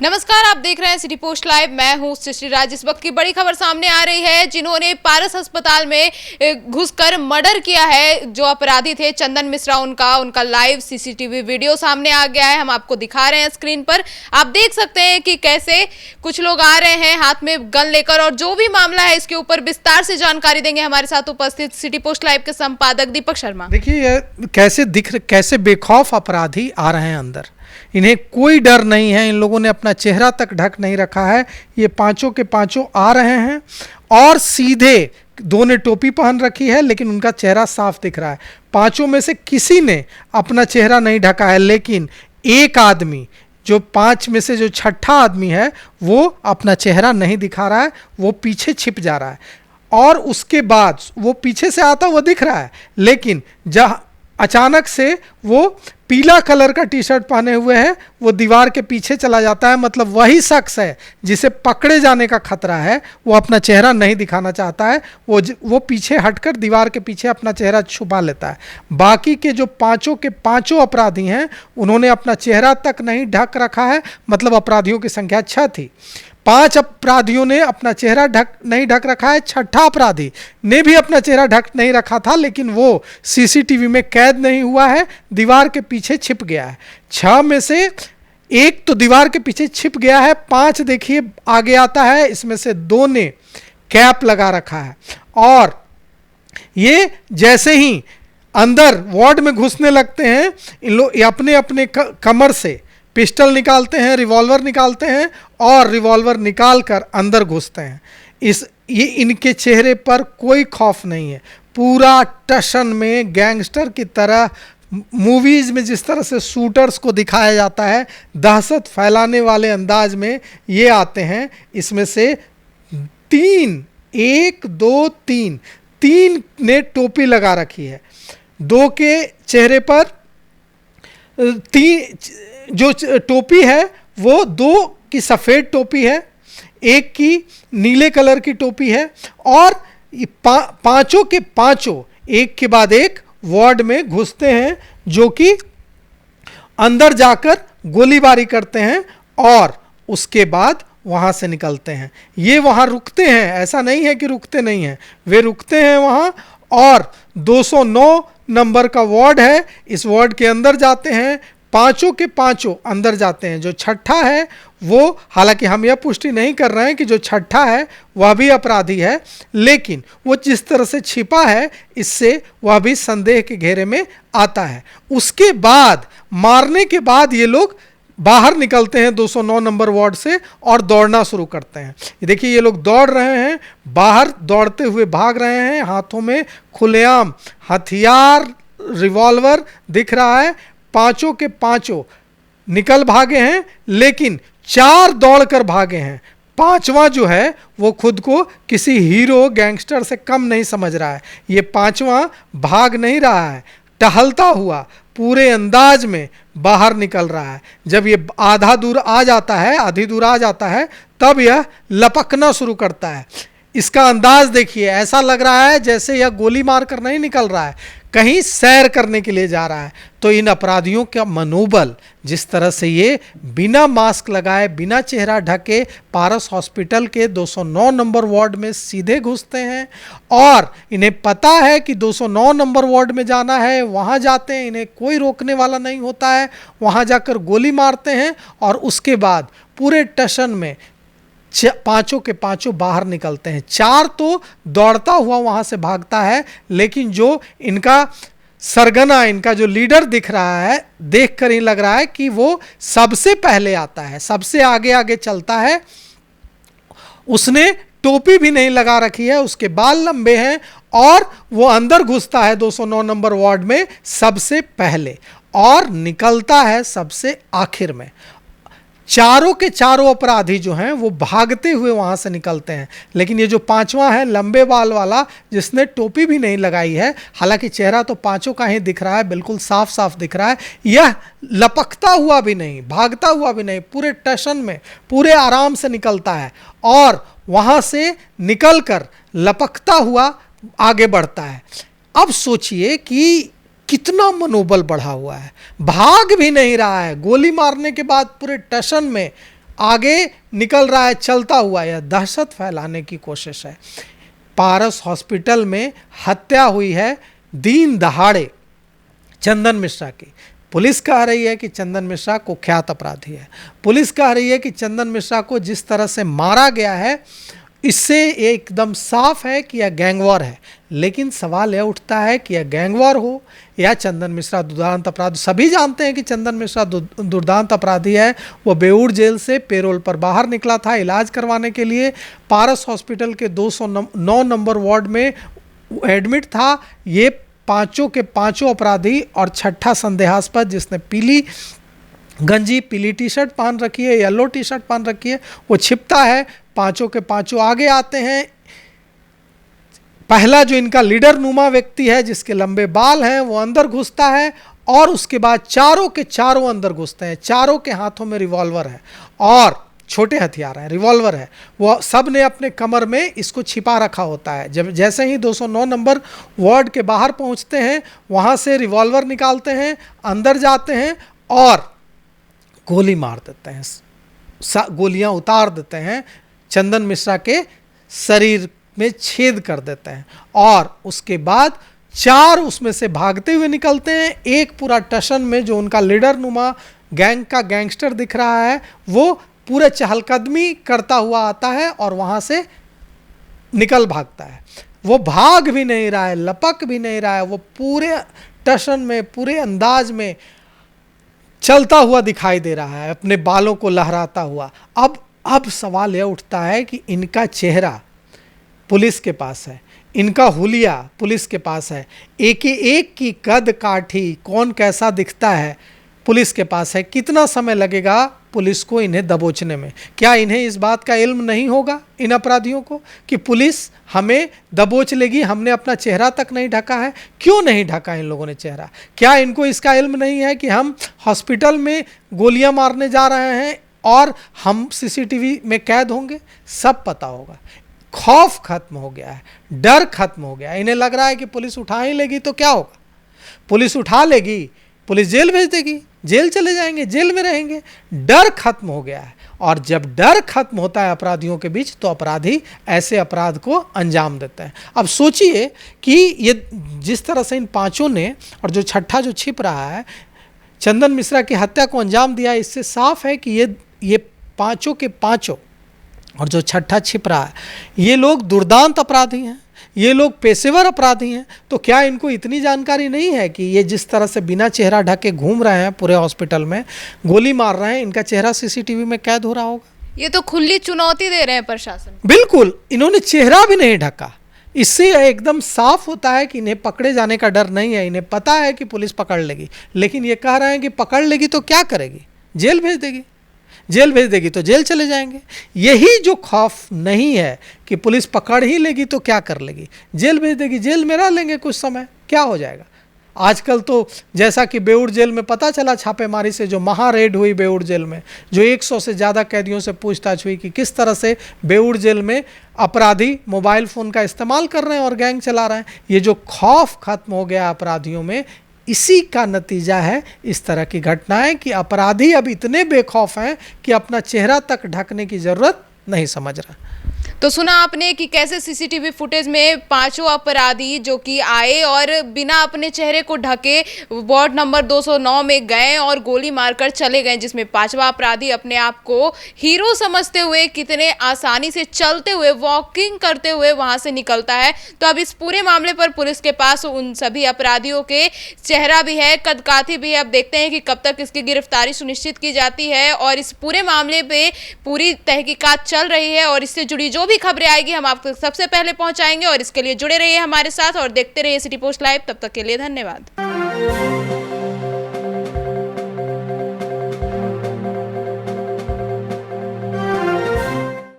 नमस्कार, आप देख रहे हैं सिटी पोस्ट लाइव। मैं हूं सृष्टि राज। इस वक्त की बड़ी खबर सामने आ रही है। जिन्होंने पारस अस्पताल में घुसकर मर्डर किया है, जो अपराधी थे चंदन मिश्रा, उनका लाइव सीसीटीवी वीडियो सामने आ गया है। हम आपको दिखा रहे हैं स्क्रीन पर। आप देख सकते हैं कि कैसे कुछ लोग आ रहे हैं हाथ में गन लेकर, और जो भी मामला है इसके ऊपर विस्तार से जानकारी देंगे हमारे साथ उपस्थित सिटी पोस्ट लाइव के संपादक दीपक शर्मा। देखिए कैसे बेखौफ अपराधी आ रहे हैं अंदर। इन्हें कोई डर नहीं है। इन लोगों ने अपना चेहरा तक ढक नहीं रखा है। ये पांचों के पांचों आ रहे हैं और सीधे, दो ने टोपी पहन रखी है लेकिन उनका चेहरा साफ दिख रहा है। पांचों में से किसी ने अपना चेहरा नहीं ढका है, लेकिन एक आदमी, जो पांच में से जो छठा आदमी है, वो अपना चेहरा नहीं दिखा रहा है, वो पीछे छिप जा रहा है। और उसके बाद वो पीछे से आता हुआ दिख रहा है, लेकिन जहाँ अचानक से वो पीला कलर का टी शर्ट पहने हुए है, वो दीवार के पीछे चला जाता है। मतलब वही शख्स है जिसे पकड़े जाने का खतरा है। वो अपना चेहरा नहीं दिखाना चाहता है, वो पीछे हटकर दीवार के पीछे अपना चेहरा छुपा लेता है। बाकी के जो पांचों के पांचों अपराधी हैं, उन्होंने अपना चेहरा तक नहीं ढक रखा है। मतलब अपराधियों की संख्या 6 थी। 5 अपराधियों ने अपना चेहरा नहीं ढक रखा है। छठा अपराधी ने भी अपना चेहरा ढक नहीं रखा था, लेकिन वो सीसीटीवी में कैद नहीं हुआ है, दीवार के पीछे छिप गया है। 6 में से एक तो दीवार के पीछे छिप गया है। 5 देखिए आगे आता है, इसमें से 2 ने कैप लगा रखा है। और ये जैसे ही अंदर वार्ड में घुसने लगते हैं, इन लोग अपने अपने कमर से पिस्टल निकालते हैं, रिवॉल्वर निकालते हैं और रिवॉल्वर निकालकर अंदर घुसते हैं। ये इनके चेहरे पर कोई खौफ नहीं है। पूरा टशन में गैंगस्टर की तरह, मूवीज में जिस तरह से शूटर्स को दिखाया जाता है, दहशत फैलाने वाले अंदाज में ये आते हैं। इसमें से 3, 1, 2, 3 ने टोपी लगा रखी है। 2 के चेहरे पर जो टोपी है वो 2 की सफ़ेद टोपी है, 1 की नीले कलर की टोपी है। और पांचों के पांचों एक के बाद एक वार्ड में घुसते हैं, जो कि अंदर जाकर गोलीबारी करते हैं और उसके बाद वहाँ से निकलते हैं। ये वहाँ रुकते हैं, ऐसा नहीं है कि रुकते नहीं हैं, वे रुकते हैं वहाँ। और 209 नंबर का वार्ड है, इस वार्ड के अंदर जाते हैं। पांचों के पांचों अंदर जाते हैं। जो छठा है वो, हालांकि हम यह पुष्टि नहीं कर रहे हैं कि जो छठा है वह भी अपराधी है, लेकिन वो जिस तरह से छिपा है, इससे वह भी संदेह के घेरे में आता है। उसके बाद, मारने के बाद, ये लोग बाहर निकलते हैं 209 नंबर वार्ड से और दौड़ना शुरू करते हैं। देखिए ये लोग दौड़ रहे हैं, बाहर दौड़ते हुए भाग रहे हैं। हाथों में खुलेआम हथियार, रिवॉल्वर दिख रहा है। पांचों के पांचों निकल भागे हैं, लेकिन 4 दौड़कर भागे हैं। 5वां जो है वो खुद को किसी हीरो गैंगस्टर से कम नहीं समझ रहा है। ये 5वां भाग नहीं रहा है, टहलता हुआ पूरे अंदाज में बाहर निकल रहा है। जब ये आधी दूर आ जाता है, तब यह लपकना शुरू करता है। इसका अंदाज देखिए, ऐसा लग रहा है जैसे यह गोली मारकर नहीं निकल रहा है, कहीं सैर करने के लिए जा रहा है। तो इन अपराधियों का मनोबल, जिस तरह से ये बिना मास्क लगाए, बिना चेहरा ढके पारस हॉस्पिटल के 209 नंबर वार्ड में सीधे घुसते हैं, और इन्हें पता है कि 209 नंबर वार्ड में जाना है, वहाँ जाते हैं, इन्हें कोई रोकने वाला नहीं होता है। वहाँ जाकर गोली मारते हैं और उसके बाद पूरे टशन में पांचों के पांचों बाहर निकलते हैं। 4 तो दौड़ता हुआ वहां से भागता है, लेकिन जो इनका सरगना, इनका जो लीडर दिख रहा है, देखकर ही लग रहा है कि वो सबसे पहले आता है, सबसे आगे आगे चलता है। उसने टोपी भी नहीं लगा रखी है, उसके बाल लंबे हैं, और वो अंदर घुसता है 209 नंबर वार्ड में सबसे पहले और निकलता है सबसे आखिर में। चारों के चारों अपराधी जो हैं वो भागते हुए वहां से निकलते हैं, लेकिन ये जो 5वां है, लंबे बाल वाला, जिसने टोपी भी नहीं लगाई है, हालांकि चेहरा तो पांचों का ही दिख रहा है, बिल्कुल साफ साफ दिख रहा है, यह लपकता हुआ भी नहीं, भागता हुआ भी नहीं, पूरे टशन में पूरे आराम से निकलता है और वहां से निकलकर लपकता हुआ आगे बढ़ता है। अब सोचिए कि कितना मनोबल बढ़ा हुआ है, भाग भी नहीं रहा है। गोली मारने के बाद पूरे टशन में आगे निकल रहा है चलता हुआ। यह दहशत फैलाने की कोशिश है। पारस हॉस्पिटल में हत्या हुई है दिन दहाड़े चंदन मिश्रा की। पुलिस कह रही है कि चंदन मिश्रा कुख्यात अपराधी है। पुलिस कह रही है कि चंदन मिश्रा को जिस तरह से मारा गया है इससे एकदम साफ है कि यह गैंगवॉर है। लेकिन सवाल यह उठता है कि यह गैंगवॉर हो या चंदन मिश्रा दुर्दांत अपराधी। सभी जानते हैं कि चंदन मिश्रा दुर्दांत अपराधी है। वो बेऊर जेल से पेरोल पर बाहर निकला था इलाज करवाने के लिए। पारस हॉस्पिटल के 209 नंबर वार्ड में एडमिट था। ये पांचों के पांचों अपराधी और छठा संदेहास्पद जिसने पीली गंजी, पीली टी शर्ट पहन रखी है, येलो टी शर्ट पहन रखी है, वो छिपता है। पांचों के पांचों आगे आते हैं। पहला जो इनका लीडर नुमा व्यक्ति है जिसके लंबे बाल हैं वो अंदर घुसता है और उसके बाद चारों के चारों अंदर घुसते हैं। चारों के हाथों में रिवॉल्वर है और छोटे हथियार हैं, रिवॉल्वर है। वो सब ने अपने कमर में इसको छिपा रखा होता है। जब जैसे ही 209 नंबर वार्ड के बाहर पहुंचते हैं वहां से रिवॉल्वर निकालते हैं, अंदर जाते हैं और गोली मार देते हैं। गोलियां उतार देते हैं, चंदन मिश्रा के शरीर में छेद कर देते हैं और उसके बाद 4 उसमें से भागते हुए निकलते हैं। एक पूरा टशन में जो उनका लीडर नुमा गैंग का गैंगस्टर दिख रहा है वो पूरे चहलकदमी करता हुआ आता है और वहां से निकल भागता है। वो भाग भी नहीं रहा है, लपक भी नहीं रहा है, वो पूरे टशन में पूरे अंदाज में चलता हुआ दिखाई दे रहा है, अपने बालों को लहराता हुआ। अब सवाल यह उठता है कि इनका चेहरा पुलिस के पास है, इनका हुलिया पुलिस के पास है, एक की कद काठी कौन कैसा दिखता है पुलिस के पास है। कितना समय लगेगा पुलिस को इन्हें दबोचने में? क्या इन्हें इस बात का इल्म नहीं होगा इन अपराधियों को कि पुलिस हमें दबोच लेगी? हमने अपना चेहरा तक नहीं ढका है। क्यों नहीं ढका इन लोगों ने चेहरा? क्या इनको इसका इल्म नहीं है कि हम हॉस्पिटल में गोलियां मारने जा रहे हैं और हम सीसीटीवी में कैद होंगे? सब पता होगा। खौफ खत्म हो गया है, डर खत्म हो गया है। इन्हें लग रहा है कि पुलिस उठा ही लेगी तो क्या होगा? पुलिस उठा लेगी, पुलिस जेल भेज देगी, जेल चले जाएंगे, जेल में रहेंगे। डर खत्म हो गया है और जब डर खत्म होता है अपराधियों के बीच तो अपराधी ऐसे अपराध को अंजाम देते हैं। अब सोचिए कि ये जिस तरह से इन पांचों ने और जो छठा जो छिप रहा है चंदन मिश्रा की हत्या को अंजाम दिया, इससे साफ है कि ये पांचों के पांचों और जो छठा छिप रहा है ये लोग दुर्दांत अपराधी हैं, ये लोग पेशेवर अपराधी हैं। तो क्या इनको इतनी जानकारी नहीं है कि ये जिस तरह से बिना चेहरा ढके घूम रहे हैं पूरे हॉस्पिटल में, गोली मार रहे हैं, इनका चेहरा सीसीटीवी में कैद हो रहा होगा? ये तो खुली चुनौती दे रहे हैं प्रशासन। बिल्कुल, इन्होंने चेहरा भी नहीं ढका। इससे एकदम साफ होता है कि इन्हें पकड़े जाने का डर नहीं है। इन्हें पता है कि पुलिस पकड़ लेगी, लेकिन ये कह रहे हैं कि पकड़ लेगी तो क्या करेगी? जेल भेज देगी, जेल भेज देगी तो जेल चले जाएंगे। यही जो खौफ नहीं है कि पुलिस पकड़ ही लेगी तो क्या कर लेगी, जेल भेज देगी, जेल में रह लेंगे कुछ समय, क्या हो जाएगा। आजकल तो जैसा कि बेऊर जेल में पता चला छापेमारी से, जो महा रेड हुई बेऊर जेल में, जो 100 से ज़्यादा कैदियों से पूछताछ हुई कि किस तरह से बेऊर जेल में अपराधी मोबाइल फ़ोन का इस्तेमाल कर रहे हैं और गैंग चला रहे हैं। ये जो खौफ खत्म हो गया अपराधियों में, इसी का नतीजा है इस तरह की घटनाएं कि अपराधी अब इतने बेखौफ हैं कि अपना चेहरा तक ढकने की ज़रूरत नहीं समझ रहा। तो सुना आपने कि कैसे सीसीटीवी फुटेज में पांचों अपराधी जो कि आए और बिना अपने चेहरे को ढके वार्ड नंबर 209 में गए और गोली मारकर चले गए, जिसमें पांचवा अपराधी अपने आप को हीरो समझते हुए कितने आसानी से चलते हुए, वॉकिंग करते हुए वहां से निकलता है। तो अब इस पूरे मामले पर पुलिस के पास उन सभी अपराधियों के चेहरा भी है, कदकाठी भी है। अब देखते हैं कि कब तक इसकी गिरफ्तारी सुनिश्चित की जाती है और इस पूरे मामले पे पूरी तहकीकात चल रही है और इससे जुड़ी जो भी खबरें आएगी हम आपको सबसे पहले पहुंचाएंगे। और इसके लिए जुड़े रहिए हमारे साथ और देखते रहिए सिटी पोस्ट लाइव। तब तक के लिए धन्यवाद।